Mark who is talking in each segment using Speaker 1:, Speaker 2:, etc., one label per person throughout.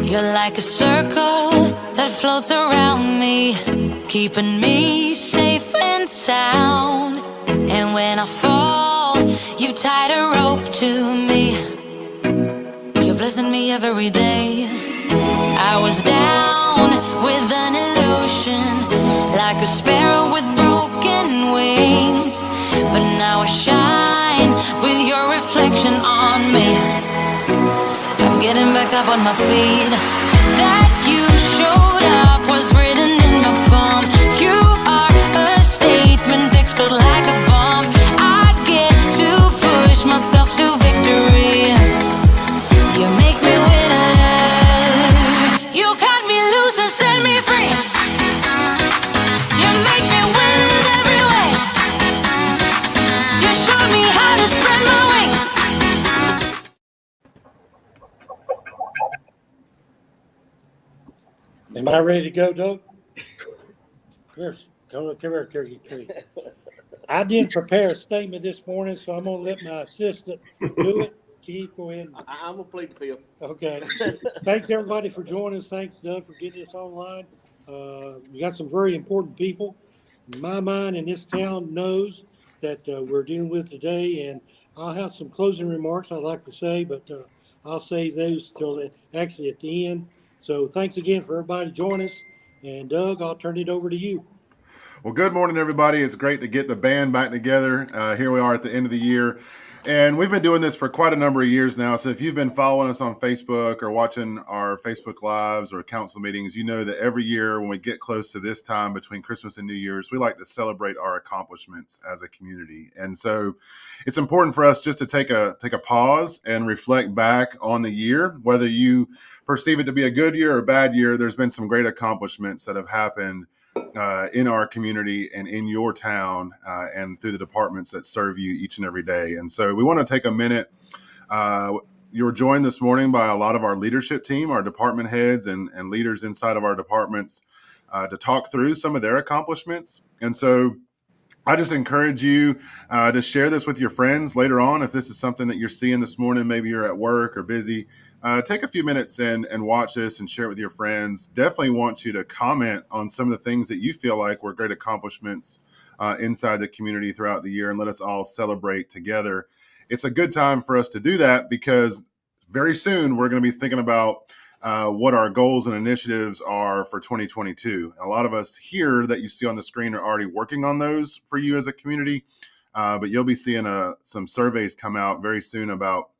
Speaker 1: You're like a circle that floats around me, keeping me safe and sound. And when I fall, you tied a rope to me. You're blessing me every day. I was down with an illusion, like a sparrow with broken wings. But now I shine with your reflection on me. I'm getting back up on my feet. That you showed up was written in my palm. You are a statement, explode like a bomb. I get to push myself to victory. You make me winner. You cut me loose and set me free. You make me win in every way. You show me how to spread my wings.
Speaker 2: Am I ready to go, Doug? Come here. I didn't prepare a statement this morning, so I'm going to let my assistant do it. Keith, go ahead.
Speaker 3: I'm going to plead the fifth.
Speaker 2: Okay. Thanks, everybody, for joining us. Thanks, Doug, for getting us online. We got some very important people. My mind and this town knows that we're dealing with today, and I'll have some closing remarks I'd like to say, but I'll save those till actually at the end. So thanks again for everybody joining us. And Doug, I'll turn it over to you.
Speaker 4: Well, good morning, everybody. It's great to get the band back together. Here we are at the end of the year. And we've been doing this for quite a number of years now. So if you've been following us on Facebook or watching our Facebook Lives or council meetings, you know that every year when we get close to this time between Christmas and New Year's, we like to celebrate our accomplishments as a community. And so it's important for us just to take a pause and reflect back on the year. Whether you perceive it to be a good year or a bad year, there's been some great accomplishments that have happened in our community and in your town and through the departments that serve you each and every day. And so we want to take a minute. You were joined this morning by a lot of our leadership team, our department heads and leaders inside of our departments to talk through some of their accomplishments. And so I just encourage you to share this with your friends later on. If this is something that you're seeing this morning, maybe you're at work or busy, take a few minutes and watch this and share it with your friends. Definitely want you to comment on some of the things that you feel like were great accomplishments inside the community throughout the year, and let us all celebrate together. It's a good time for us to do that because very soon we're going to be thinking about what our goals and initiatives are for 2022. A lot of us here that you see on the screen are already working on those for you as a community, but you'll be seeing some surveys come out very soon about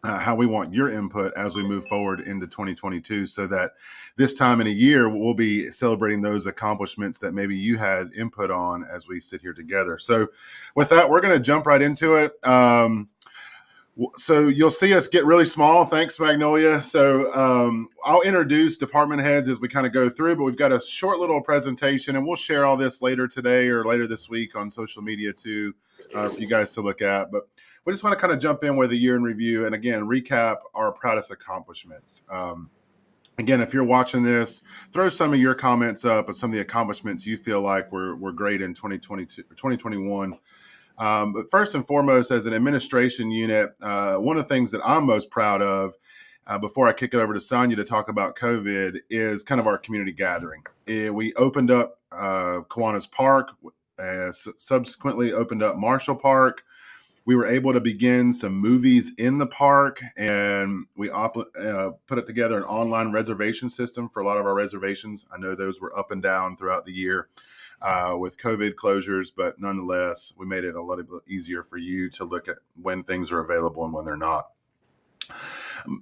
Speaker 4: how we want your input as we move forward into 2022, so that this time in a year we'll be celebrating those accomplishments that maybe you had input on as we sit here together. So with that, we're going to jump right into it. So you'll see us get really small. Thanks, Magnolia. So I'll introduce department heads as we kind of go through, but we've got a short little presentation, and we'll share all this later today or later this week on social media too for you guys to look at. But we just want to kind of jump in with a year in review and, again, recap our proudest accomplishments. Again, if you're watching this, throw some of your comments up of some of the accomplishments you feel like were great in 2022 or 2021. But first and foremost, as an administration unit, one of the things that I'm most proud of, before I kick it over to Sonia to talk about COVID, is kind of our community gathering. We opened up Kiwanis Park, subsequently opened up Marshall Park. We were able to begin some movies in the park, and we put it together an online reservation system for a lot of our reservations. I know those were up and down throughout the year with COVID closures, but nonetheless, we made it a little bit easier for you to look at when things are available and when they're not.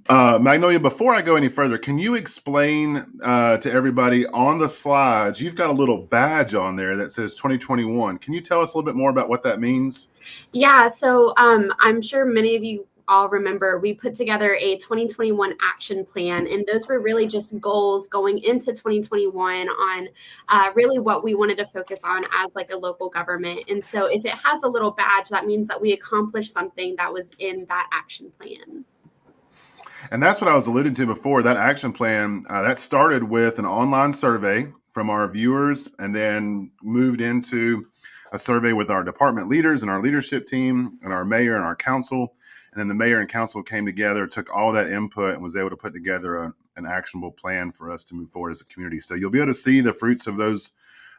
Speaker 4: Magnolia, before I go any further, can you explain to everybody on the slides, you've got a little badge on there that says 2021. Can you tell us a little bit more about what that means?
Speaker 5: Yeah, so I'm sure many of you all remember we put together a 2021 action plan, and those were really just goals going into 2021 on really what we wanted to focus on as like a local government. And so if it has a little badge, that means that we accomplished something that was in that action plan.
Speaker 4: And that's what I was alluding to before. That action plan, that started with an online survey from our viewers and then moved into a survey with our department leaders and our leadership team and our mayor and our council. And then the mayor and council came together, took all that input and was able to put together an actionable plan for us to move forward as a community. So you'll be able to see the fruits of those,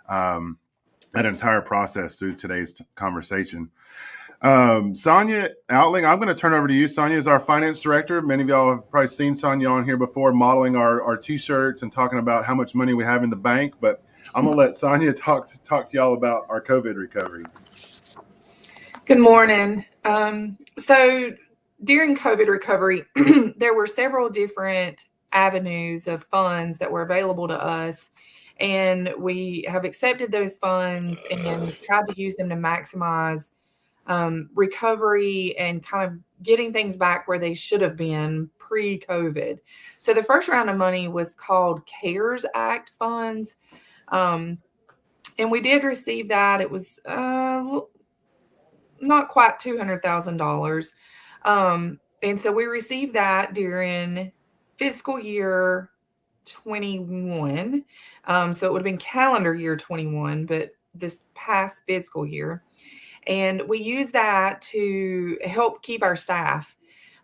Speaker 4: that entire process through today's conversation. Sonia Outling, I'm going to turn over to you. Sonia is our finance director. Many of y'all have probably seen Sonia on here before, modeling our t-shirts and talking about how much money we have in the bank. But I'm going to let Sonia talk to y'all about our COVID recovery.
Speaker 3: Good morning. So during COVID recovery, there were several different avenues of funds that were available to us. And we have accepted those funds and tried to use them to maximize recovery and kind of getting things back where they should have been pre-COVID. So the first round of money was called CARES Act funds. And we did receive that. It was not quite $200,000. And so we received that during fiscal year 21. So it would have been calendar year 21, but this past fiscal year. And we use that to help keep our staff.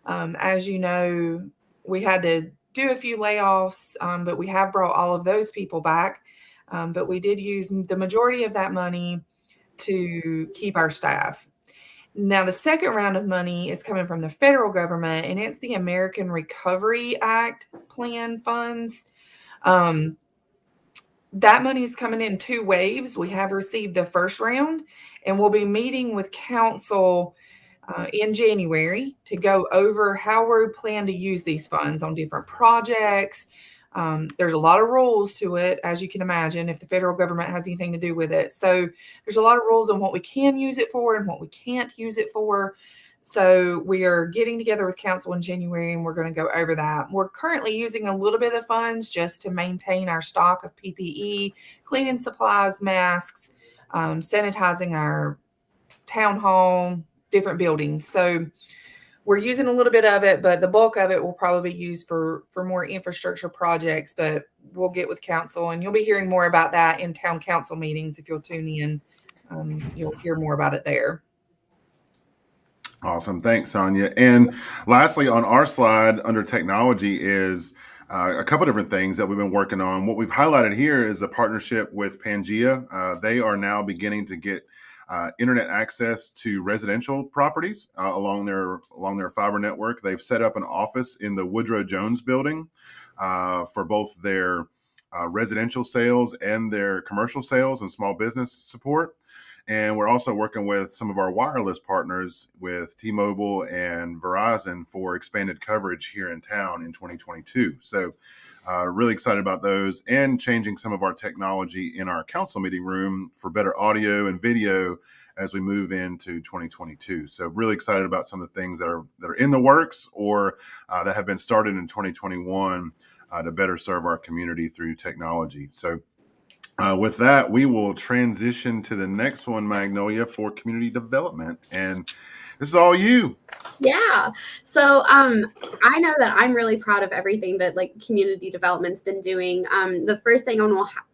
Speaker 3: As you know, we had to do a few layoffs, but we have brought all of those people back. But we did use the majority of that money to keep our staff. Now, the second round of money is coming from the federal government, and it's the American Recovery Act plan funds. That money is coming in 2 waves. We have received the first round, and we'll be meeting with council in January to go over how we plan to use these funds on different projects. There's a lot of rules to it, as you can imagine, if the federal government has anything to do with it. So there's a lot of rules on what we can use it for and what we can't use it for. So we are getting together with council in January, and we're going to go over that. We're currently using a little bit of the funds just to maintain our stock of PPE, cleaning supplies, masks, sanitizing our town hall, different buildings. So we're using a little bit of it, but the bulk of it will probably be used for more infrastructure projects. But we'll get with council, and you'll be hearing more about that in town council meetings. If you'll tune in, you'll hear more about it there.
Speaker 4: Awesome. Thanks, Sonia. And lastly, on our slide under technology is a couple different things that we've been working on. What we've highlighted here is a partnership with Pangea. They are now beginning to get internet access to residential properties along their fiber network. They've set up an office in the Woodrow Jones building for both their residential sales and their commercial sales and small business support. And we're also working with some of our wireless partners with T-Mobile and Verizon for expanded coverage here in town in 2022. So really excited about those, and changing some of our technology in our council meeting room for better audio and video as we move into 2022. So really excited about some of the things that are in the works or that have been started in 2021 to better serve our community through technology. So with that, we will transition to the next one, Magnolia, for community development. And this is all you.
Speaker 5: Yeah. So I know that I'm really proud of everything that like community development's been doing. The first thing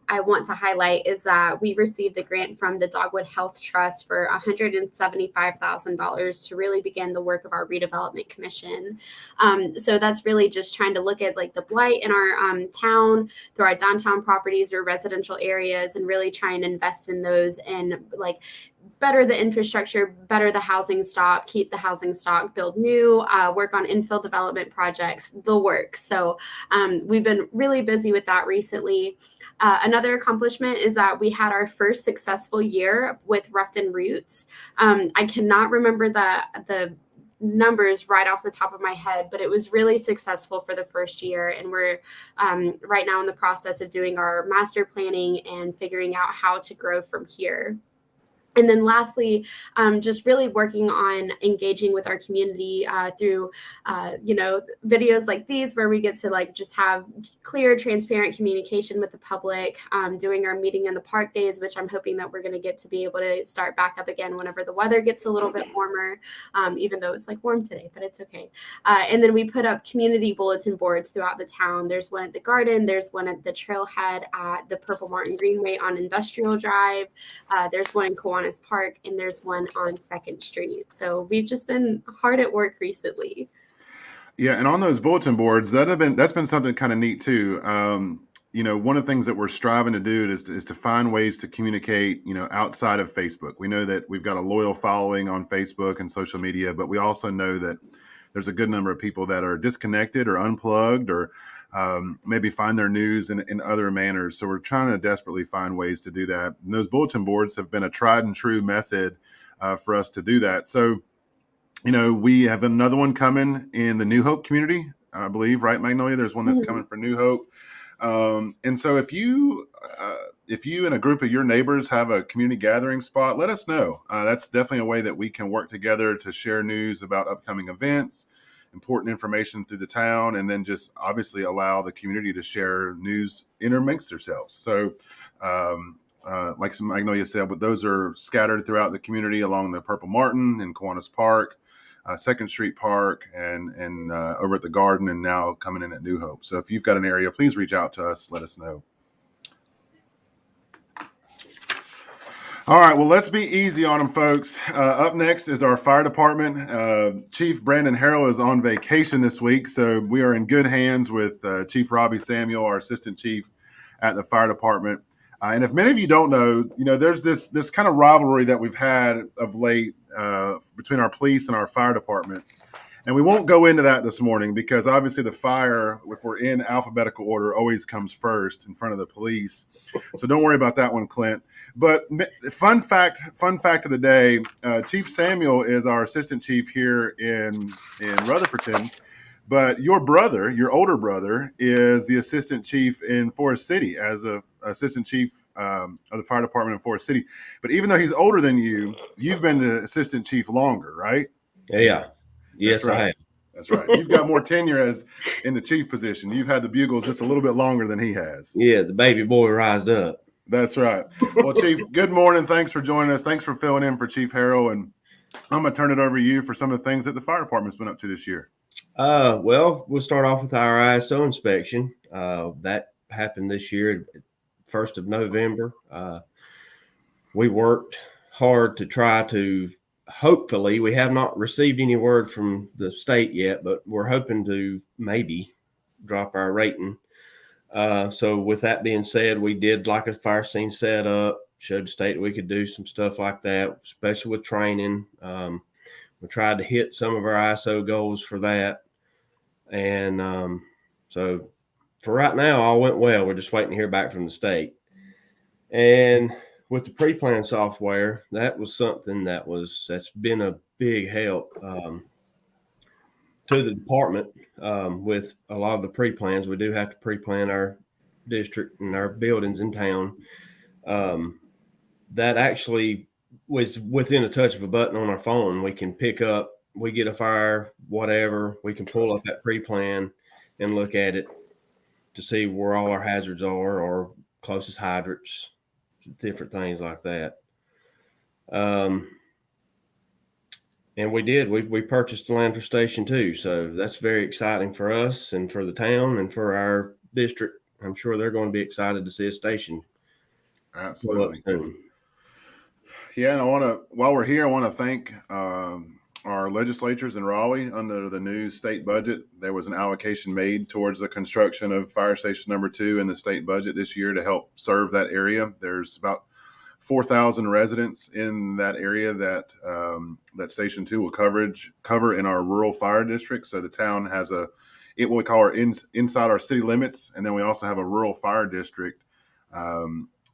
Speaker 5: I want to highlight is that we received a grant from the Dogwood Health Trust for $175,000 to really begin the work of our redevelopment commission. So that's really just trying to look at like the blight in our town through our downtown properties or residential areas, and really try and invest in those and like better the infrastructure, better the housing stock, keep the housing stock, build new, work on infill development projects, the work. So we've been really busy with that recently. Another accomplishment is that we had our first successful year with Ruffton Roots. I cannot remember the numbers right off the top of my head, but it was really successful for the first year. And we're right now in the process of doing our master planning and figuring out how to grow from here. And then lastly, just really working on engaging with our community through, videos like these where we get to like just have clear, transparent communication with the public, doing our meeting in the park days, which I'm hoping that we're going to get to be able to start back up again whenever the weather gets a little bit warmer, even though it's like warm today, but it's okay. And then we put up community bulletin boards throughout the town. There's one at the garden. There's one at the trailhead at the Purple Martin Greenway on Industrial Drive. There's one in Kiwanis Park, and there's one on 2nd Street. So we've just been hard at work recently.
Speaker 4: Yeah, and on those bulletin boards, that's been something kind of neat too. One of the things that we're striving to do is to find ways to communicate, outside of Facebook. We know that we've got a loyal following on Facebook and social media, but we also know that there's a good number of people that are disconnected or unplugged or maybe find their news in other manners. So we're trying to desperately find ways to do that. And those bulletin boards have been a tried and true method for us to do that. So, we have another one coming in the New Hope community, I believe, right, Magnolia? There's one that's coming for New Hope. And so if you and a group of your neighbors have a community gathering spot, let us know. That's definitely a way that we can work together to share news about upcoming events, important information through the town, and then just obviously allow the community to share news intermix themselves. So, like Magnolia said, but those are scattered throughout the community along the Purple Martin and Kiwanis Park, 2nd Street Park, and over at the Garden, and now coming in at New Hope. So if you've got an area, please reach out to us. Let us know. All right, well, let's be easy on them, folks. Up next is our fire department. Chief Brandon Harrell is on vacation this week, so we are in good hands with Chief Robbie Samuel, our assistant chief at the fire department. And if many of you don't know, there's this kind of rivalry that we've had of late between our police and our fire department. And we won't go into that this morning because obviously the fire, if we're in alphabetical order, always comes first in front of the police. So don't worry about that one, Clint. But fun fact of the day, Chief Samuel is our assistant chief here in Rutherford. But your older brother, is the assistant chief in Forest City as a assistant chief of the fire department in Forest City. But even though he's older than you, you've been the assistant chief longer, right?
Speaker 6: Yeah. Yes,
Speaker 4: That's right.
Speaker 6: I have.
Speaker 4: That's right. You've got more tenure as in the chief position. You've had the bugles just a little bit longer than he has.
Speaker 6: Yeah, the baby boy rised up.
Speaker 4: That's right. Well, Chief, good morning. Thanks for joining us. Thanks for filling in for Chief Harrell. And I'm going to turn it over to you for some of the things that the fire department's been up to this year.
Speaker 6: Well, we'll start off with our ISO inspection. That happened this year, 1st of November. We worked hard to try to, hopefully, we have not received any word from the state yet, but we're hoping to maybe drop our rating. So with that being said, we did like a fire scene setup, showed the state we could do some stuff like that, especially with training. We tried to hit some of our ISO goals for that. And so for right now, all went well. We're just waiting to hear back from the state. And with the pre-plan software, that was something that's been a big help to the department. With a lot of the pre-plans, we do have to pre-plan our district and our buildings in town. That actually was within a touch of a button on our phone. We can pick up, we get a fire, whatever, we can pull up that pre-plan and look at it to see where all our hazards are or closest hydrants, different things like that. And we purchased the land for Station 2. So that's very exciting for us and for the town and for our district. I'm sure they're going to be excited to see a station.
Speaker 4: Absolutely. Yeah, and while we're here, I want to thank our legislatures in Raleigh. Under the new state budget, there was an allocation made towards the construction of Fire Station number 2 in the state budget this year to help serve that area. There's about 4,000 residents in that area that Station 2 will cover in our rural fire district. So the town has what we call our inside our city limits, and then we also have a rural fire district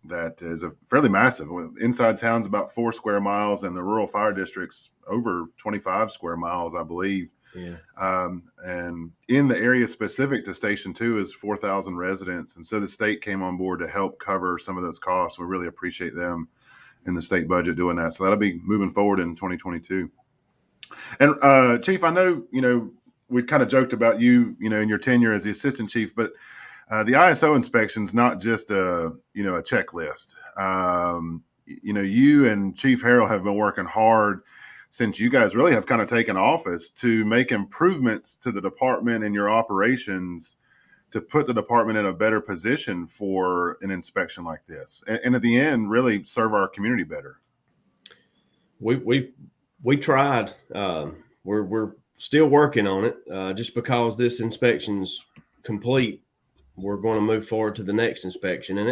Speaker 4: that is a fairly massive. Inside town's about 4 square miles, and the rural fire district's over 25 square miles, I believe.
Speaker 6: Yeah.
Speaker 4: And in the area specific to Station 2 is 4,000 residents. And so the state came on board to help cover some of those costs. We really appreciate them in the state budget doing that. So that'll be moving forward in 2022. And Chief, I know, we kind of joked about you, in your tenure as the assistant chief, but the ISO inspection is not just a checklist. You and Chief Harrell have been working hard since you guys really have kind of taken office to make improvements to the department and your operations to put the department in a better position for an inspection like this. And at the end, really serve our community better.
Speaker 6: We tried. We're still working on it. Just because this inspection's complete, we're going to move forward to the next inspection. And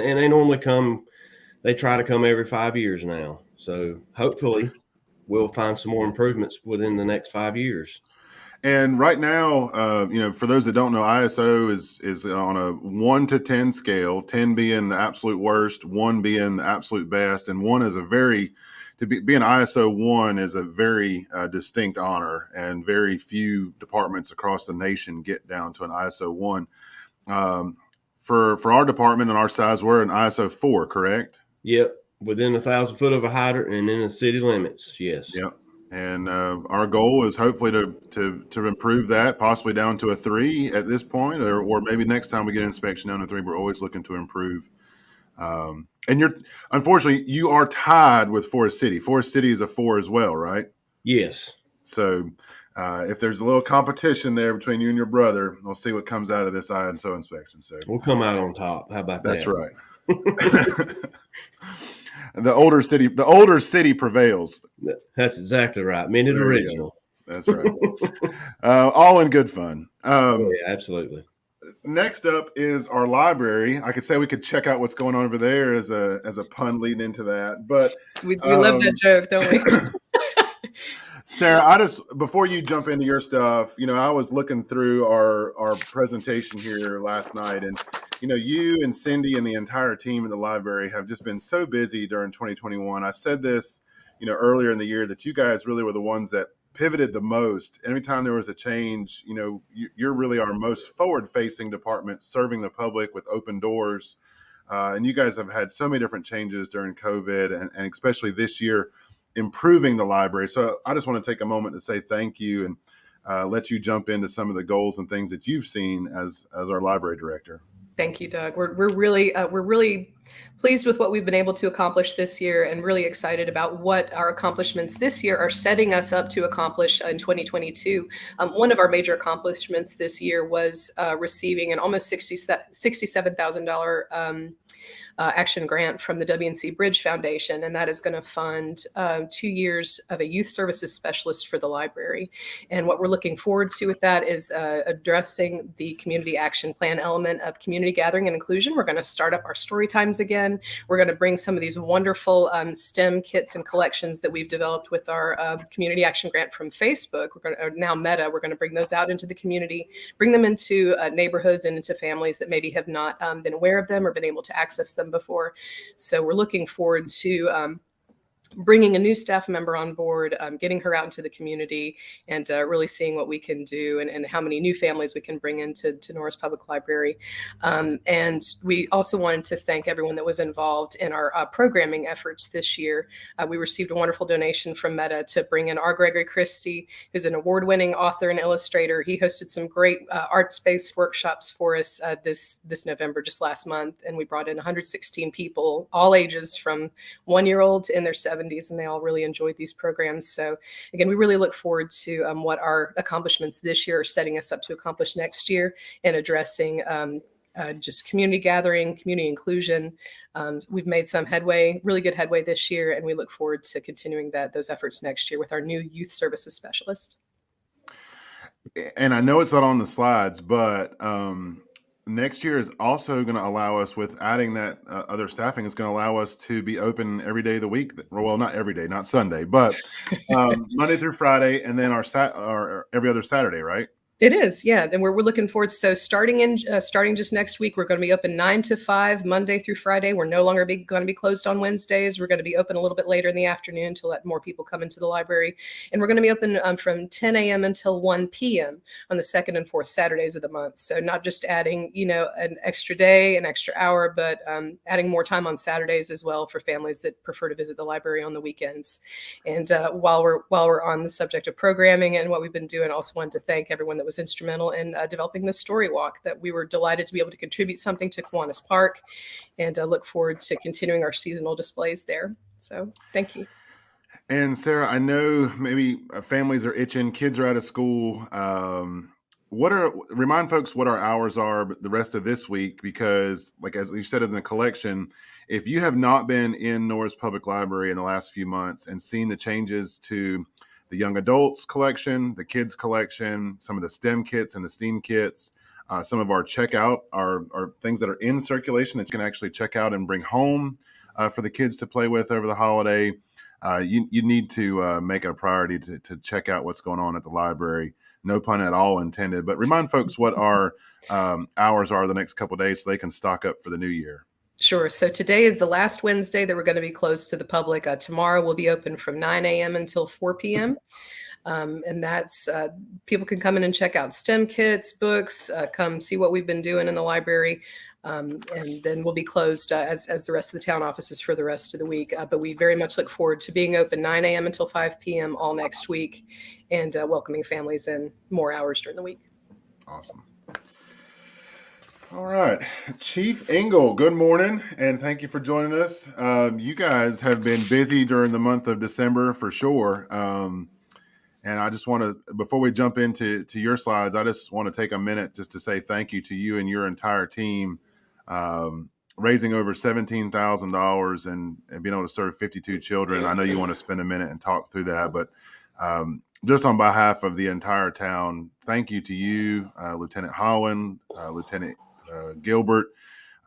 Speaker 6: they try to come every 5 years now. So hopefully we'll find some more improvements within the next 5 years.
Speaker 4: And right now, for those that don't know, ISO is on a 1 to 10 scale, 10 being the absolute worst, 1 being the absolute best, and 1 is be an ISO 1 is a very distinct honor, and very few departments across the nation get down to an ISO 1. For our department and our size, we're an ISO 4, correct?
Speaker 6: Yep, within 1,000 foot of a hydrant and in the city limits. Yes.
Speaker 4: Yep. And our goal is hopefully to improve that, possibly down to a 3 at this point, or maybe next time we get an inspection down to 3. We're always looking to improve. And unfortunately, you are tied with Forest City. Forest City is a 4 as well, right?
Speaker 6: Yes.
Speaker 4: So if there's a little competition there between you and your brother, we'll see what comes out of this ISO inspection. So
Speaker 6: we'll come out on top. How about that?
Speaker 4: That's right. The older city prevails.
Speaker 6: That's exactly right. Minute original.
Speaker 4: That's right. All in good fun.
Speaker 6: Yeah, absolutely.
Speaker 4: Next up is our library. I could say we could check out what's going on over there as a pun leading into that, but
Speaker 7: we love that joke, don't we?
Speaker 4: Sarah, before you jump into your stuff, I was looking through our presentation here last night, and you and Cindy and the entire team in the library have just been so busy during 2021. I said this, earlier in the year, that you guys really were the ones that pivoted the most. Every time there was a change, you're really our most forward-facing department, serving the public with open doors. And you guys have had so many different changes during COVID, and especially this year, improving the library. So I just want to take a moment to say thank you and let you jump into some of the goals and things that you've seen as our library director.
Speaker 7: Thank you, Doug. We're really pleased with what we've been able to accomplish this year, and really excited about what our accomplishments this year are setting us up to accomplish in 2022. One of our major accomplishments this year was receiving an almost $67,000 action grant from the WNC Bridge Foundation, and that is going to fund 2 years of a youth services specialist for the library. And what we're looking forward to with that is addressing the community action plan element of community gathering and inclusion. We're going to start up our story times again. We're going to bring some of these wonderful STEM kits and collections that we've developed with our community action grant from Facebook. Now Meta, we're going to bring those out into the community, bring them into neighborhoods and into families that maybe have not been aware of them or been able to access them before. So we're looking forward to bringing a new staff member on board, getting her out into the community, and really seeing what we can do, and how many new families we can bring into Norris Public Library. And we also wanted to thank everyone that was involved in our programming efforts this year. We received a wonderful donation from Meta to bring in R. Gregory Christie, who's an award-winning author and illustrator. He hosted some great arts-based workshops for us this November, just last month, and we brought in 116 people, all ages from 1-year-old to in their 70s, and they all really enjoyed these programs. So again, we really look forward to what our accomplishments this year are setting us up to accomplish next year, and addressing just community gathering, community inclusion. We've made some headway, really good headway this year, and we look forward to continuing those efforts next year with our new youth services specialist.
Speaker 4: And I know it's not on the slides, but next year is also going to allow us, with adding that other staffing, is going to allow us to be open every day of the week. Well, not every day, not Sunday, but Monday through Friday, and then our every other Saturday, right?
Speaker 7: It is, yeah, and we're looking forward. So starting just next week, we're going to be open 9 to 5 Monday through Friday. We're no longer going to be closed on Wednesdays. We're going to be open a little bit later in the afternoon to let more people come into the library, and we're going to be open from 10 a.m. until 1 p.m. on the second and fourth Saturdays of the month. So not just adding an extra day, an extra hour, but adding more time on Saturdays as well for families that prefer to visit the library on the weekends. And while we're on the subject of programming and what we've been doing, I also wanted to thank everyone that was instrumental in developing the story walk, that we were delighted to be able to contribute something to Kiwanis Park, and look forward to continuing our seasonal displays there. So thank you.
Speaker 4: And Sarah, I know maybe families are itching, kids are out of school. Remind folks what our hours are the rest of this week, because like as you said in the collection, if you have not been in Norris Public Library in the last few months and seen the changes to the young adults collection, the kids collection, some of the STEM kits and the STEAM kits. Some of our checkout are things that are in circulation that you can actually check out and bring home for the kids to play with over the holiday. You need to make it a priority to check out what's going on at the library. No pun at all intended, but remind folks what our hours are the next couple of days so they can stock up for the new year.
Speaker 7: Sure. So today is the last Wednesday that we're going to be closed to the public. Tomorrow we'll be open from 9 a.m. until 4 p.m. And that's people can come in and check out STEM kits, books, come see what we've been doing in the library. And then we'll be closed as the rest of the town offices for the rest of the week. But we very much look forward to being open 9 a.m. until 5 p.m. all next week and welcoming families in more hours during the week.
Speaker 4: Awesome. All right. Chief Engel, good morning, and thank you for joining us. You guys have been busy during the month of December for sure. And I just want to, before we jump into your slides, I just want to take a minute just to say thank you to you and your entire team, raising over $17,000 and being able to serve 52 children. I know you want to spend a minute and talk through that, but just on behalf of the entire town, thank you to you, Lieutenant Holland, Lieutenant Gilbert,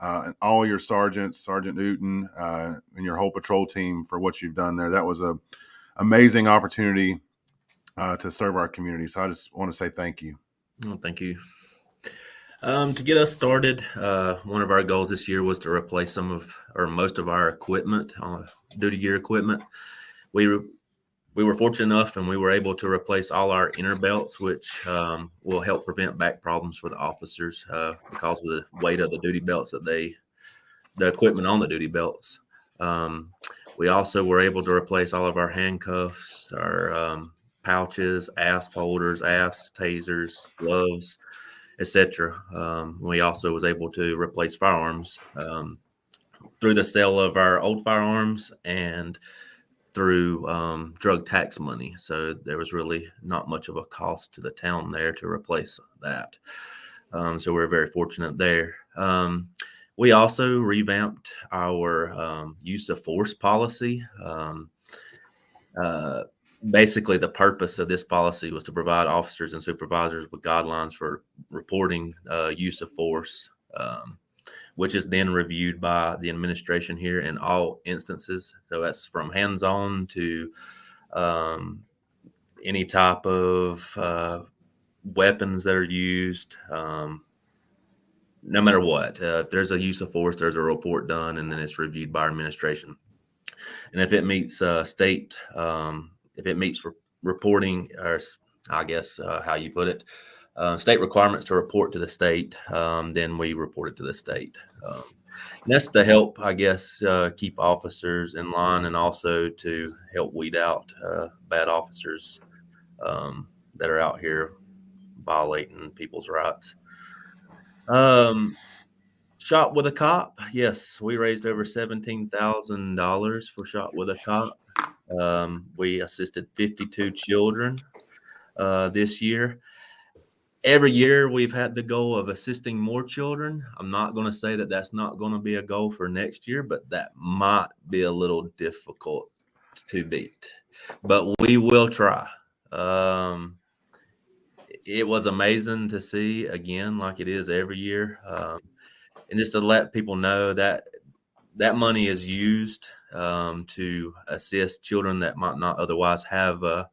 Speaker 4: and all your sergeants, Sergeant Newton, and your whole patrol team for what you've done there. That was an amazing opportunity to serve our community. So I just want to say thank you.
Speaker 8: Well, thank you. To get us started, one of our goals this year was to replace most of our equipment, duty gear equipment. We were fortunate enough and we were able to replace all our inner belts, which will help prevent back problems for the officers because of the weight of the duty belts the equipment on the duty belts. We also were able to replace all of our handcuffs, our pouches, ASP holders, ASPs, tasers, gloves, etc. We also was able to replace firearms through the sale of our old firearms and through drug tax money. So there was really not much of a cost to the town there to replace that. So we're very fortunate there. We also revamped our use of force policy. Basically, the purpose of this policy was to provide officers and supervisors with guidelines for reporting use of force, which is then reviewed by the administration here in all instances. So that's from hands-on to any type of weapons that are used, no matter what. If there's a use of force, there's a report done, and then it's reviewed by our administration. And if it meets if it meets for reporting, or I guess how you put it, state requirements to report to the state, then we report it to the state. And that's to help, I guess, keep officers in line and also to help weed out bad officers that are out here violating people's rights. Shot with a Cop. Yes, we raised over $17,000 for Shot with a Cop. We assisted 52 children this year. Every year we've had the goal of assisting more children. I'm not going to say that that's not going to be a goal for next year, but that might be a little difficult to beat. But we will try. It was amazing to see, again, like it is every year. And just to let people know that that money is used to assist children that might not otherwise have a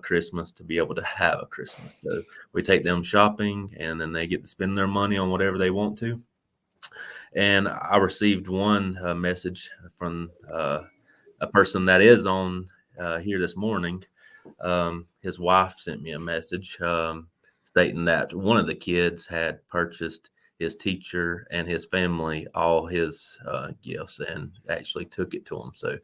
Speaker 8: Christmas to be able to have a Christmas. So we take them shopping and then they get to spend their money on whatever they want to. And I received one message from a person that is on here this morning. His wife sent me a message stating that one of the kids had purchased his teacher and his family all his gifts and actually took it to him. So,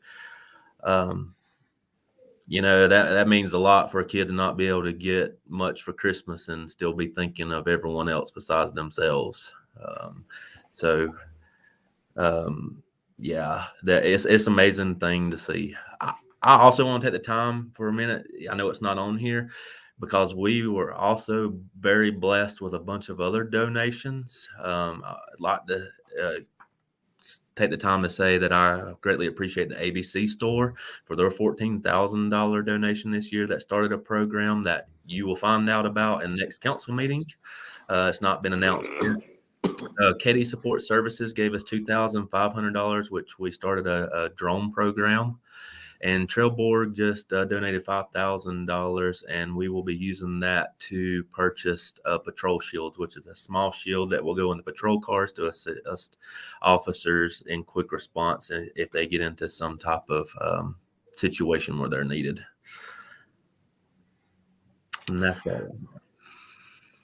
Speaker 8: that means a lot for a kid to not be able to get much for Christmas and still be thinking of everyone else besides themselves. It's an amazing thing to see. I also want to take the time for a minute. I know it's not on here, because we were also very blessed with a bunch of other donations. I'd like to take the time to say that I greatly appreciate the ABC store for their $14,000 donation this year that started a program that you will find out about in next council meeting. It's not been announced yet. Katie Support Services gave us $2,500, which we started a drone program. And Trailborg just donated $5,000, and we will be using that to purchase patrol shields, which is a small shield that will go in the patrol cars to assist officers in quick response if they get into some type of situation where they're needed. And that's all.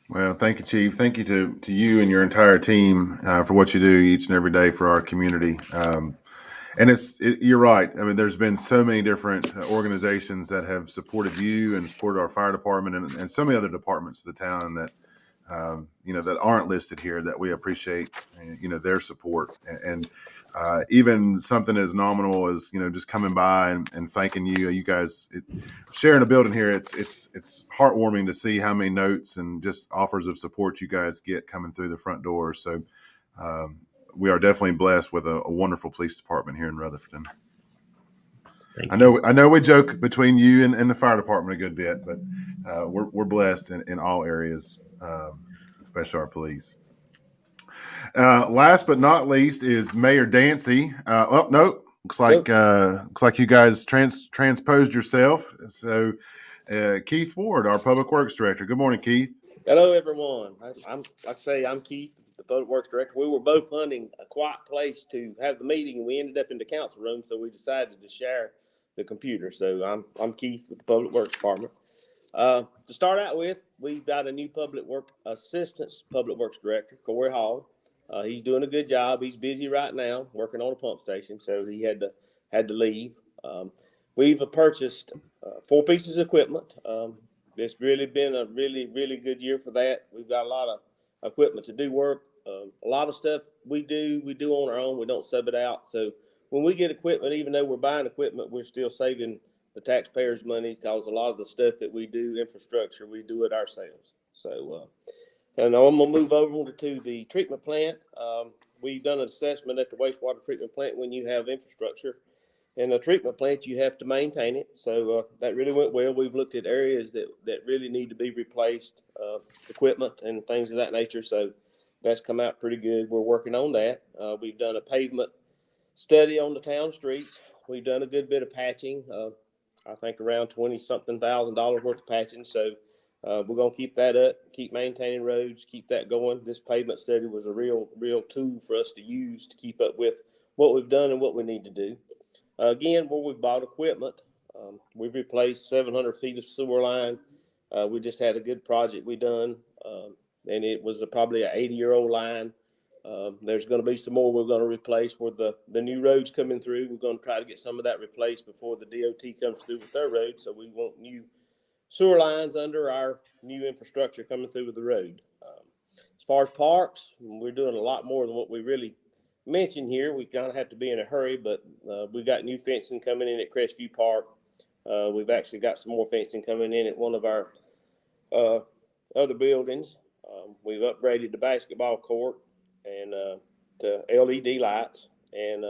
Speaker 4: Well, thank you, Chief. Thank you to you and your entire team for what you do each and every day for our community. And you're right. I mean, there's been so many different organizations that have supported you and supported our fire department and so many other departments of the town that, that aren't listed here that we appreciate, their support. And even something as nominal as, just coming by and thanking you guys, sharing a building here. It's heartwarming to see how many notes and just offers of support you guys get coming through the front door. So, we are definitely blessed with a wonderful police department here in Rutherford. I know we joke between you and the fire department a good bit, but we're blessed in all areas, especially our police. Last but not least is Mayor Dancy. Looks like you guys transposed yourself. So Keith Ward, our Public Works Director. Good morning, Keith.
Speaker 9: Hello, everyone. I'm Keith, the Public Works Director. We were both hunting a quiet place to have the meeting, and we ended up in the council room, so we decided to share the computer. So I'm Keith with the Public Works Department. To start out with, we've got a new Public Works Director, Corey Hall. He's doing a good job. He's busy right now working on a pump station, so he had to leave. We've purchased 4 pieces of equipment. It's really been a really good year for that. We've got a lot of equipment to do work. A lot of stuff we do on our own. We don't sub it out. So when we get equipment, even though we're buying equipment, we're still saving the taxpayers' money because a lot of the stuff that we do, infrastructure, we do it ourselves. So, and I'm going to move over to the treatment plant. We've done an assessment at the wastewater treatment plant. When you have infrastructure in a treatment plant, you have to maintain it. So that really went well. We've looked at areas that really need to be replaced, equipment and things of that nature. So that's come out pretty good. We're working on that. We've done a pavement study on the town streets. We've done a good bit of patching. I think around $20-something thousand worth of patching. So we're going to keep that up, keep maintaining roads, keep that going. This pavement study was a real tool for us to use to keep up with what we've done and what we need to do. Again, where we've bought equipment, we've replaced 700 feet of sewer line. We just had a good project we done, and it was probably an 80-year-old line. There's going to be some more we're going to replace where the new roads coming through. We're going to try to get some of that replaced before the DOT comes through with their road. So we want new sewer lines under our new infrastructure coming through with the road. As far as parks, we're doing a lot more than what we really mentioned here. We kind of have to be in a hurry, but we've got new fencing coming in at Crestview Park. We've actually got some more fencing coming in at one of our other buildings. We've upgraded the basketball court and to LED lights, and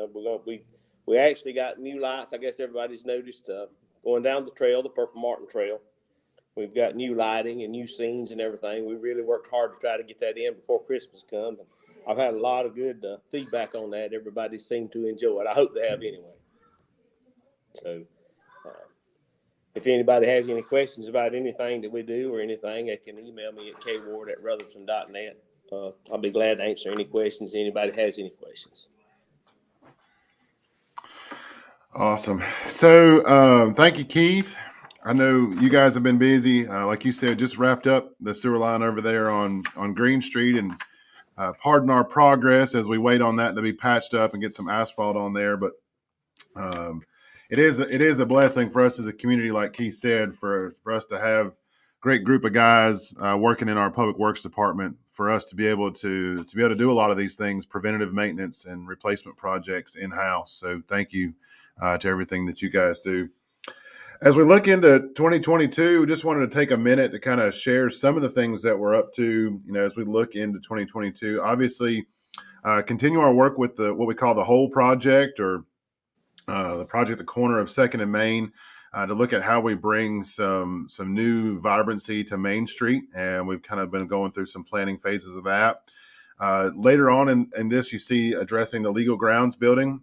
Speaker 9: we actually got new lights. I guess everybody's noticed going down the trail, the Purple Martin Trail. We've got new lighting and new scenes and everything. We really worked hard to try to get that in before Christmas comes. I've had a lot of good feedback on that. Everybody seemed to enjoy it. I hope they have anyway. So if anybody has any questions about anything that we do or anything, they can email me at kward@rutherford.net. I'll be glad to answer any questions. Anybody has any questions.
Speaker 4: Awesome. So thank you, Keith. I know you guys have been busy. Like you said, just wrapped up the sewer line over there on Green Street, and pardon our progress as we wait on that to be patched up and get some asphalt on there. But it is a blessing for us as a community, like Keith said, for us to have a great group of guys working in our Public Works Department, for us to be able to do a lot of these things, preventative maintenance and replacement projects in-house. So thank you to everything that you guys do. As we look into 2022, we just wanted to take a minute to kind of share some of the things that we're up to, as we look into 2022. Obviously, continue our work with what we call the whole project, or the project at the corner of 2nd and Main, to look at how we bring some new vibrancy to Main Street. And we've kind of been going through some planning phases of that. Later on in this, you see addressing the legal grounds building.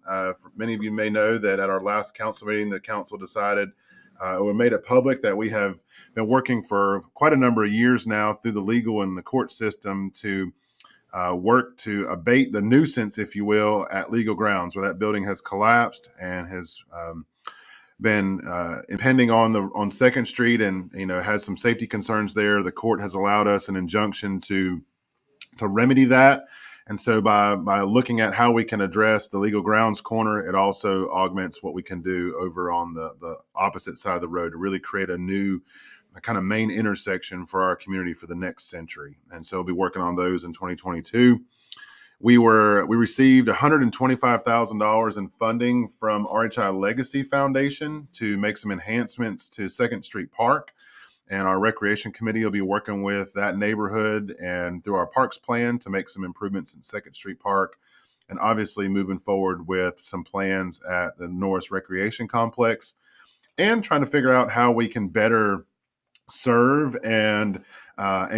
Speaker 4: Many of you may know that at our last council meeting, the council decided, or made it public, that we have been working for quite a number of years now through the legal and the court system to work to abate the nuisance, if you will, at legal grounds, where that building has collapsed and has been impending on 2nd Street, and has some safety concerns there. The court has allowed us an injunction to remedy that. And so by looking at how we can address the legal grounds corner, it also augments what we can do over on the opposite side of the road to really create a new kind of main intersection for our community for the next century. And so we'll be working on those in 2022. We received $125,000 in funding from RHI Legacy Foundation to make some enhancements to 2nd Street Park. And our recreation committee will be working with that neighborhood and through our parks plan to make some improvements in 2nd Street Park. And obviously moving forward with some plans at the Norris Recreation Complex, and trying to figure out how we can better serve and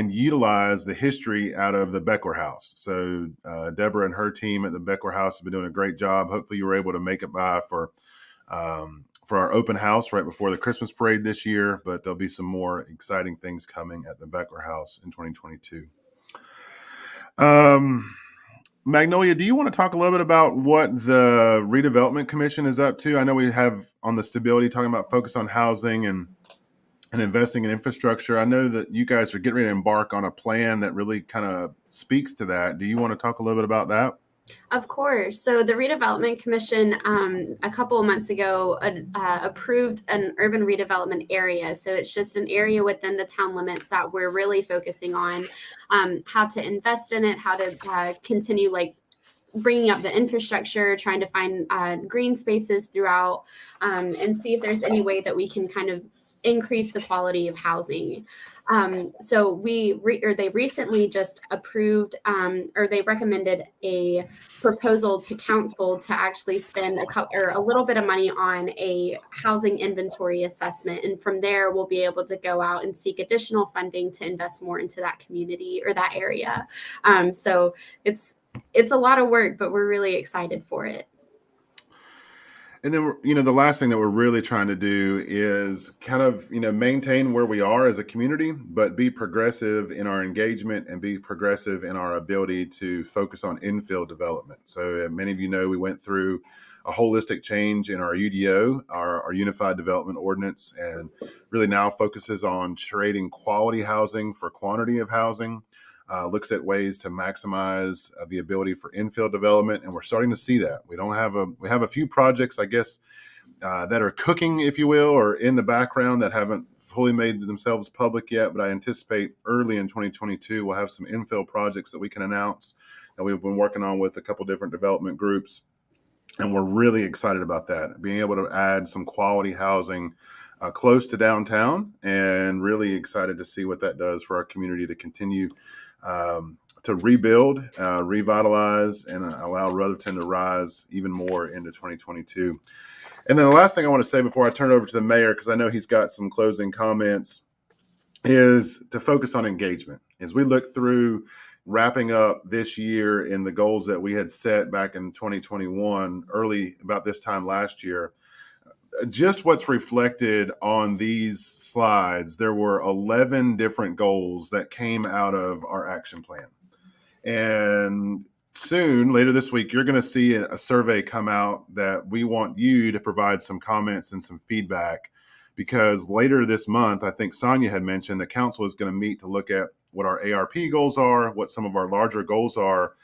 Speaker 4: utilize the history out of the Beckler House. So Deborah and her team at the Beckler House have been doing a great job. Hopefully you were able to make it by for our open house right before the Christmas parade this year, but there'll be some more exciting things coming at the Beckler House in 2022. Magnolia, do you want to talk a little bit about what the Redevelopment Commission is up to? I know we have on the stability talking about focus on housing and investing in infrastructure. I know that you guys are getting ready to embark on a plan that really kind of speaks to that. Do you want to talk a little bit about that?
Speaker 5: Of course. So the Redevelopment Commission a couple of months ago approved an urban redevelopment area. So it's just an area within the town limits that we're really focusing on how to invest in it, how to continue bringing up the infrastructure, trying to find green spaces throughout, and see if there's any way that we can kind of increase the quality of housing. So they recently just approved, or they recommended a proposal to council to actually spend a little bit of money on a housing inventory assessment. And from there, we'll be able to go out and seek additional funding to invest more into that community or that area. So it's a lot of work, but we're really excited for it.
Speaker 4: And then, the last thing that we're really trying to do is kind of, maintain where we are as a community, but be progressive in our engagement and be progressive in our ability to focus on infill development. So many of you know, we went through a holistic change in our UDO, our Unified Development Ordinance, and really now focuses on trading quality housing for quantity of housing. Looks at ways to maximize the ability for infill development, and we're starting to see that. We have a few projects, I guess, that are cooking, if you will, or in the background that haven't fully made themselves public yet. But I anticipate early in 2022 we'll have some infill projects that we can announce that we've been working on with a couple different development groups, and we're really excited about that. Being able to add some quality housing close to downtown, and really excited to see what that does for our community to continue to rebuild, revitalize, and allow Rutherford to rise even more into 2022. And then the last thing I want to say before I turn it over to the mayor, because I know he's got some closing comments, is to focus on engagement. As we look through wrapping up this year in the goals that we had set back in 2021, early about this time last year, just what's reflected on these slides, there were 11 different goals that came out of our action plan. And soon, later this week, you're going to see a survey come out that we want you to provide some comments and some feedback, because later this month, I think Sonia had mentioned the council is going to meet to look at what our ARP goals are, what some of our larger goals are.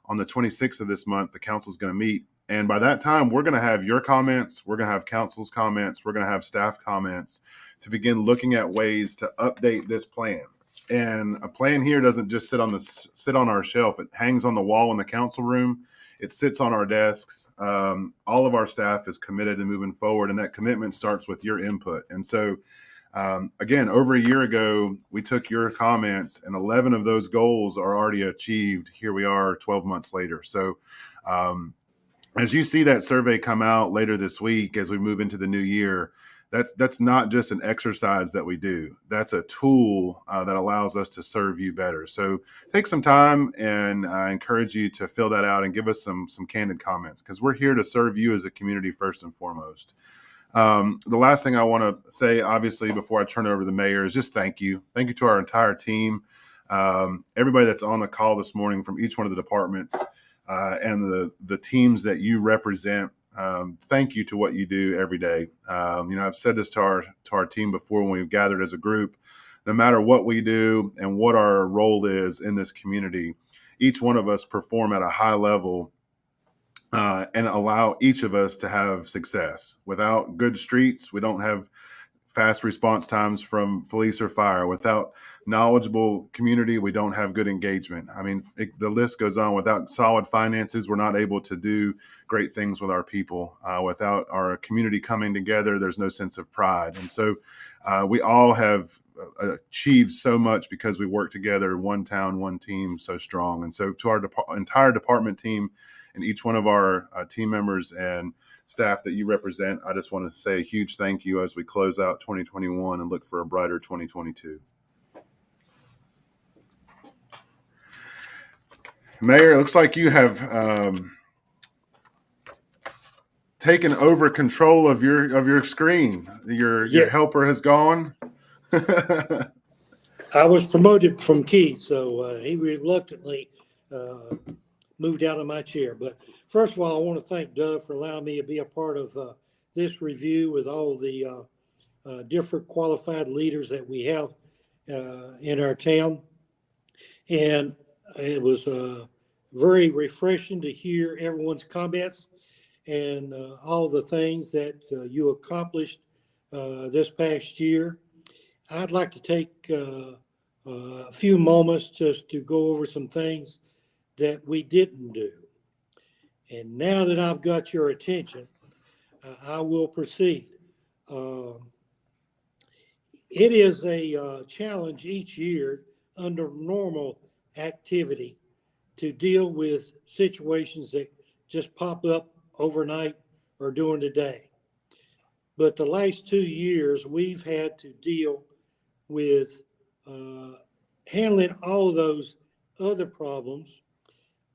Speaker 4: On the 26th of this month, the council is going to meet. And by that time, we're going to have your comments, we're going to have council's comments, we're going to have staff comments to begin looking at ways to update this plan. And a plan here doesn't just sit on our shelf. It hangs on the wall in the council room. It sits on our desks. All of our staff is committed to moving forward, and that commitment starts with your input. And so Again, over a year ago, we took your comments, and 11 of those goals are already achieved. Here we are 12 months later. So as you see that survey come out later this week, as we move into the new year, that's not just an exercise that we do. That's a tool that allows us to serve you better. So take some time, and I encourage you to fill that out and give us some candid comments, because we're here to serve you as a community first and foremost. The last thing I want to say, obviously, before I turn it over to the mayor, is just thank you. Thank you to our entire team, everybody that's on the call this morning from each one of the departments, and the teams that you represent. Thank you to what you do every day. I've said this to our team before when we've gathered as a group. No matter what we do and what our role is in this community, each one of us perform at a high level and allow each of us to have success. Without good streets, we don't have fast response times from police or fire. Without knowledgeable community, we don't have good engagement. I mean, the list goes on. Without solid finances, we're not able to do great things with our people. Without our community coming together, there's no sense of pride. And so we all have achieved so much because we work together, one town, one team, so strong. And so to our entire department team and each one of our team members and staff that you represent, I just want to say a huge thank you as we close out 2021 and look for a brighter 2022. Mayor, it looks like you have taken over control of your screen. Your helper has gone.
Speaker 2: I was promoted from Keith, so he reluctantly moved out of my chair. But first of all, I want to thank Doug for allowing me to be a part of this review with all the different qualified leaders that we have in our town. And it was very refreshing to hear everyone's comments and all the things that you accomplished this past year. I'd like to take a few moments just to go over some things that we didn't do. And now that I've got your attention, I will proceed. It is a challenge each year under normal activity to deal with situations that just pop up overnight or during the day. But the last 2 years, we've had to deal with handling all those other problems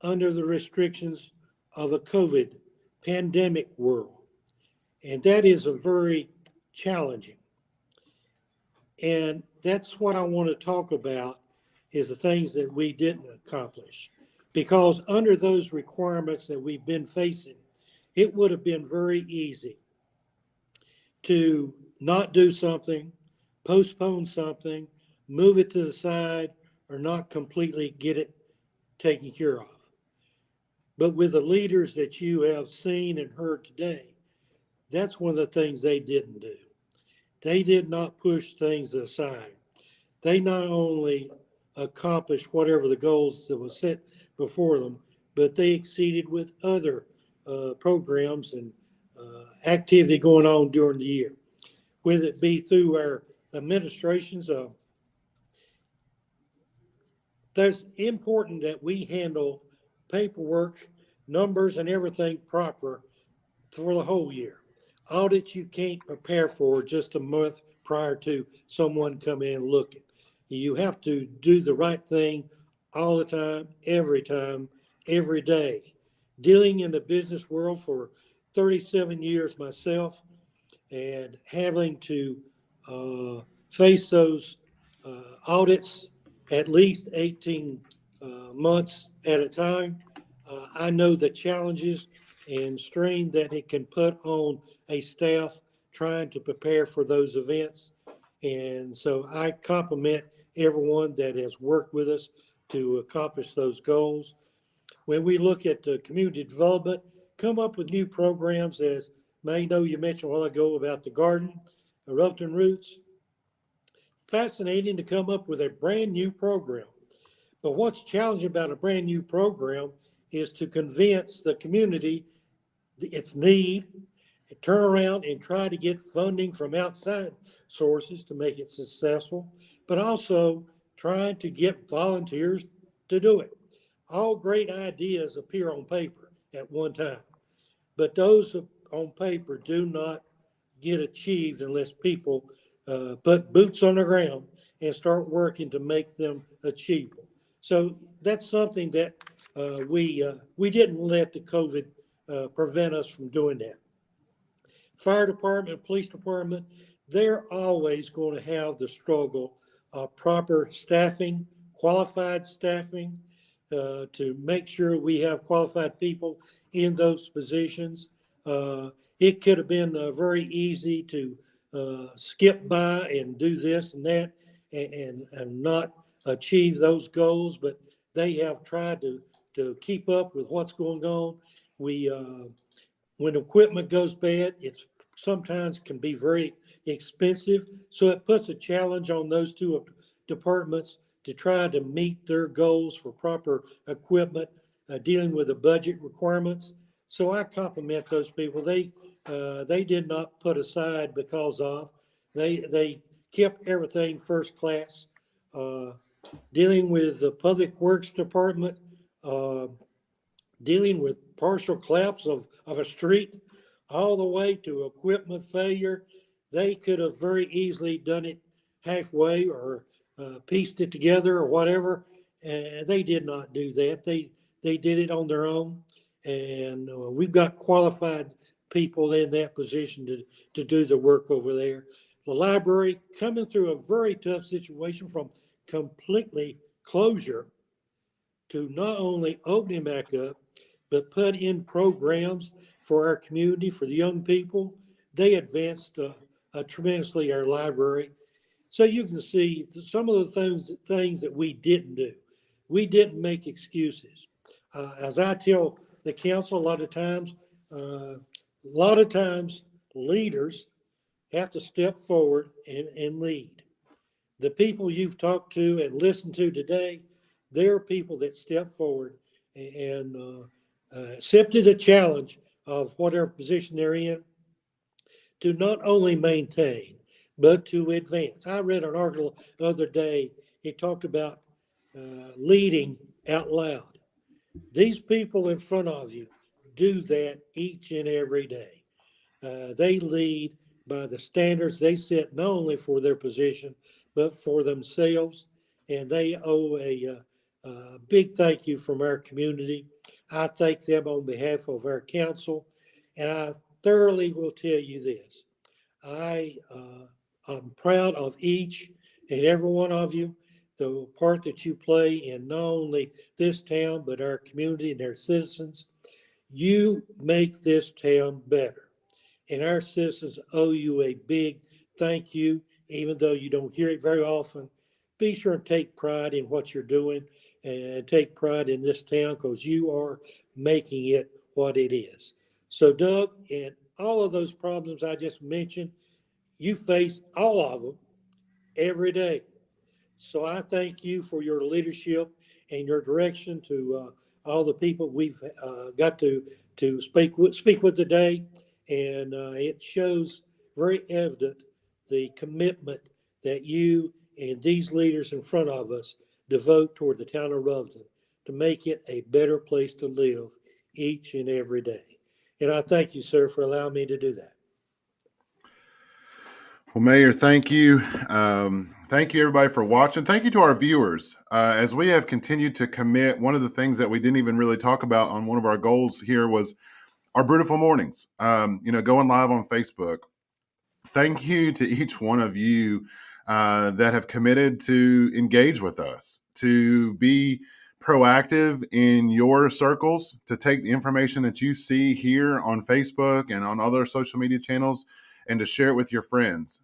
Speaker 2: under the restrictions of a COVID pandemic world. And that is a very challenging. And that's what I want to talk about, is the things that we didn't accomplish. Because under those requirements that we've been facing, it would have been very easy to not do something, postpone something, move it to the side, or not completely get it taken care of. But with the leaders that you have seen and heard today, that's one of the things they didn't do. They did not push things aside. They not only accomplished whatever the goals that was set before them, but they exceeded with other programs and activity going on during the year, whether it be through our administrations. That's important that we handle paperwork, numbers, and everything proper for the whole year. Audits you can't prepare for just a month prior to someone coming in and looking. You have to do the right thing all the time, every day. Dealing in the business world for 37 years myself, and having to face those audits at least 18 months at a time, I know the challenges and strain that it can put on a staff trying to prepare for those events. And so I compliment everyone that has worked with us to accomplish those goals. When we look at community development, come up with new programs, as May know you mentioned a while ago about the garden, the Ruffton Roots. Fascinating to come up with a brand new program. But what's challenging about a brand new program is to convince the community its need, turn around and try to get funding from outside sources to make it successful, but also trying to get volunteers to do it. All great ideas appear on paper at one time, but those on paper do not get achieved unless people put boots on the ground and start working to make them achievable. So that's something that we didn't let the COVID prevent us from doing that. Fire department, police department, they're always going to have the struggle of proper staffing, qualified staffing, to make sure we have qualified people in those positions. It could have been very easy to skip by and do this and that and not achieve those goals, but they have tried to keep up with what's going on. When equipment goes bad, it's sometimes can be very expensive. So it puts a challenge on those two departments to try to meet their goals for proper equipment, dealing with the budget requirements. So I compliment those people. They did not put aside because of, they kept everything first class. Dealing with the Public Works Department, dealing with partial collapse of a street, all the way to equipment failure. They could have very easily done it halfway or pieced it together or whatever. And they did not do that. They did it on their own. And we've got qualified people in that position to do the work over there. The library coming through a very tough situation from completely closure to not only opening back up, but put in programs for our community, for the young people. They advanced tremendously our library. So you can see some of the things that we didn't do. We didn't make excuses. As I tell the council a lot of times leaders have to step forward and lead. The people you've talked to and listened to today, they're people that step forward and accepted the challenge of whatever position they're in to not only maintain, but to advance. I read an article the other day. It talked about leading out loud. These people in front of you do that each and every day. They lead by the standards they set not only for their position, but for themselves. And they owe a big thank you from our community. I thank them on behalf of our council. And I thoroughly will tell you this. I'm proud of each and every one of you, the part that you play in not only this town, but our community and our citizens. You make this town better. And our citizens owe you a big thank you, even though you don't hear it very often. Be sure and take pride in what you're doing and take pride in this town because you are making it what it is. So Doug, and all of those problems I just mentioned, you face all of them every day. So I thank you for your leadership and your direction to all the people we've got to speak with today. And it shows very evident the commitment that you and these leaders in front of us devote toward the town of Roveton to make it a better place to live each and every day. And I thank you, sir, for allowing me to do that.
Speaker 4: Well, Mayor, thank you. Thank you, everybody, for watching. Thank you to our viewers. As we have continued to commit, one of the things that we didn't even really talk about on one of our goals here was our Beautiful Mornings, going live on Facebook. Thank you to each one of you that have committed to engage with us, to be proactive in your circles, to take the information that you see here on Facebook and on other social media channels and to share it with your friends.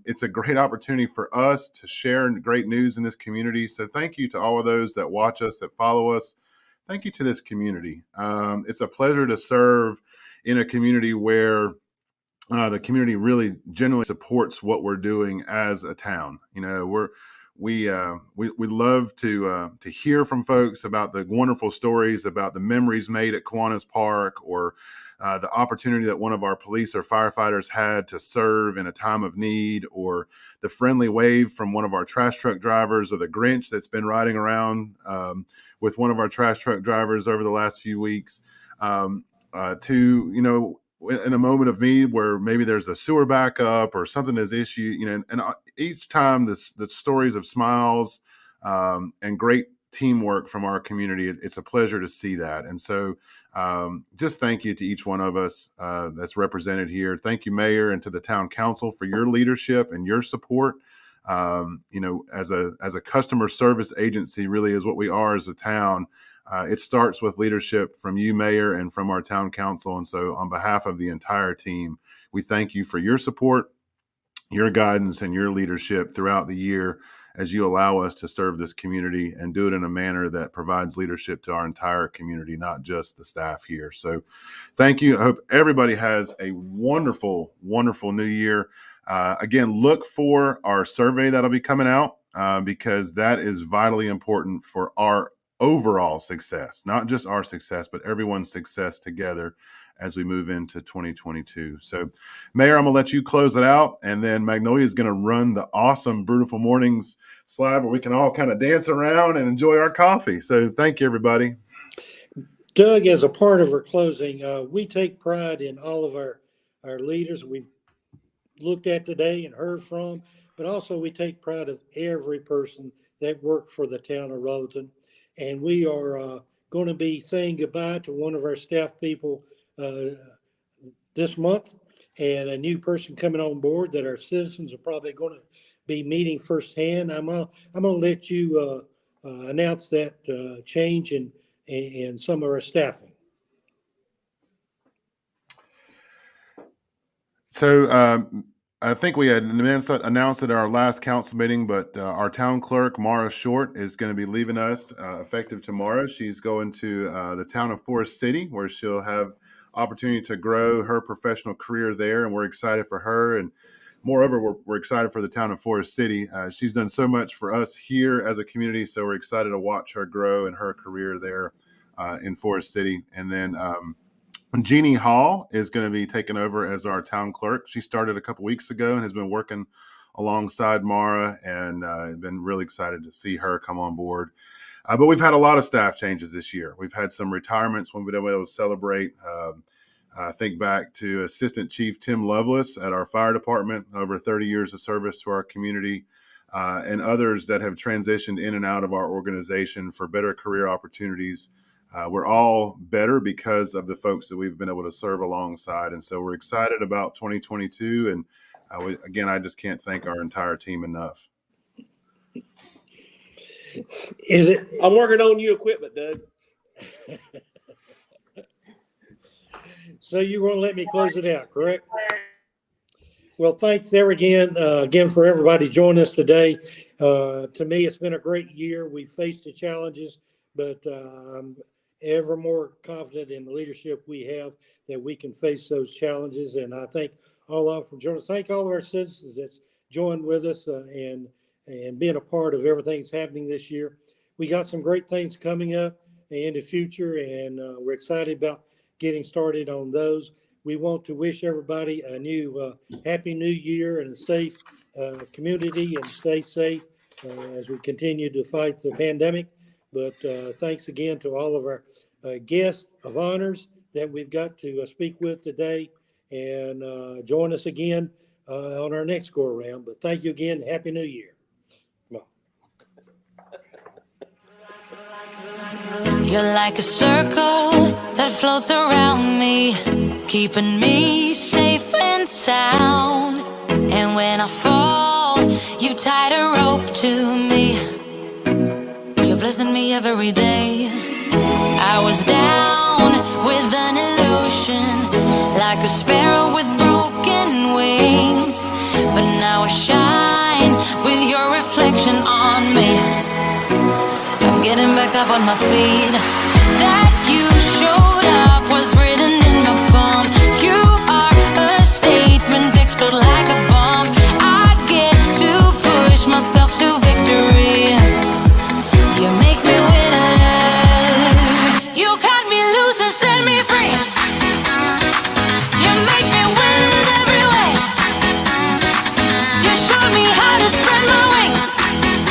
Speaker 4: It's a great opportunity for us to share great news in this community. So thank you to all of those that watch us, that follow us. Thank you to this community. It's a pleasure to serve in a community where the community really genuinely supports what we're doing as a town. we love to hear from folks about the wonderful stories about the memories made at Kiwanis Park, or the opportunity that one of our police or firefighters had to serve in a time of need, or the friendly wave from one of our trash truck drivers, or the Grinch that's been riding around with one of our trash truck drivers over the last few weeks, to, you know, in a moment of need where maybe there's a sewer backup or something is issue, you know, and each time the stories of smiles and great teamwork from our community, it's a pleasure to see that. And so just thank you to each one of us that's represented here. Thank you, Mayor, and to the Town Council for your leadership and your support. You know, as a customer service agency really is what we are as a town. It starts with leadership from you, Mayor, and from our Town Council. And so on behalf of the entire team, we thank you for your support, your guidance, and your leadership throughout the year as you allow us to serve this community and do it in a manner that provides leadership to our entire community, not just the staff here. So thank you. I hope everybody has a wonderful, wonderful new year. Again, look for our survey that'll be coming out because that is vitally important for our overall success, not just our success, but everyone's success together as we move into 2022. So, Mayor, I'm going to let you close it out, and then Magnolia is going to run the awesome Brutal Mornings slide where we can all kind of dance around and enjoy our coffee. So thank you, everybody.
Speaker 2: Doug, as a part of our closing, we take pride in all of our leaders we've looked at today and heard from, but also we take pride of every person that worked for the town of Rutherton. And we are going to be saying goodbye to one of our staff people this month, and a new person coming on board that our citizens are probably going to be meeting firsthand. I'm going to let you announce that change in some of our staffing.
Speaker 4: So I think we had announced it at our last council meeting, but our town clerk, Mara Short, is going to be leaving us effective tomorrow. She's going to the town of Forest City, where she'll have opportunity to grow her professional career there, and we're excited for her. And moreover, we're excited for the town of Forest City. She's done so much for us here as a community, so we're excited to watch her grow in her career there in Forest City. And then Jeannie Hall is going to be taking over as our town clerk. She started a couple weeks ago and has been working alongside Mara, and been really excited to see her come on board. But we've had a lot of staff changes this year. We've had some retirements when we've been able to celebrate. I think back to Assistant Chief Tim Lovelace at our fire department, over 30 years of service to our community, and others that have transitioned in and out of our organization for better career opportunities. We're all better because of the folks that we've been able to serve alongside. And so we're excited about 2022. And again, I just can't thank our entire team enough.
Speaker 9: I'm working on new equipment, Doug.
Speaker 2: So you're going to let me close it out, correct? Well, thanks there again for everybody joining us today. To me, it's been a great year. We faced the challenges, but I'm ever more confident in the leadership we have that we can face those challenges. And I thank all of them for joining us. Thank all of our citizens that's joined with us and being a part of everything that's happening this year. We got some great things coming up in the future, and we're excited about getting started on those. We want to wish everybody a new happy new year and a safe community, and stay safe as we continue to fight the pandemic. But thanks again to all of our guests of honors that we've got to speak with today, and join us again on our next go around. But thank you again. Happy New Year. Come on.
Speaker 1: You're like a circle that floats around me, keeping me safe and sound. And when I fall, you tied a rope to me. You're blessing me every day. I was down with an illusion, like a sparrow with broken wings. But now I shine with your reflection on me. I'm getting back up on my feet.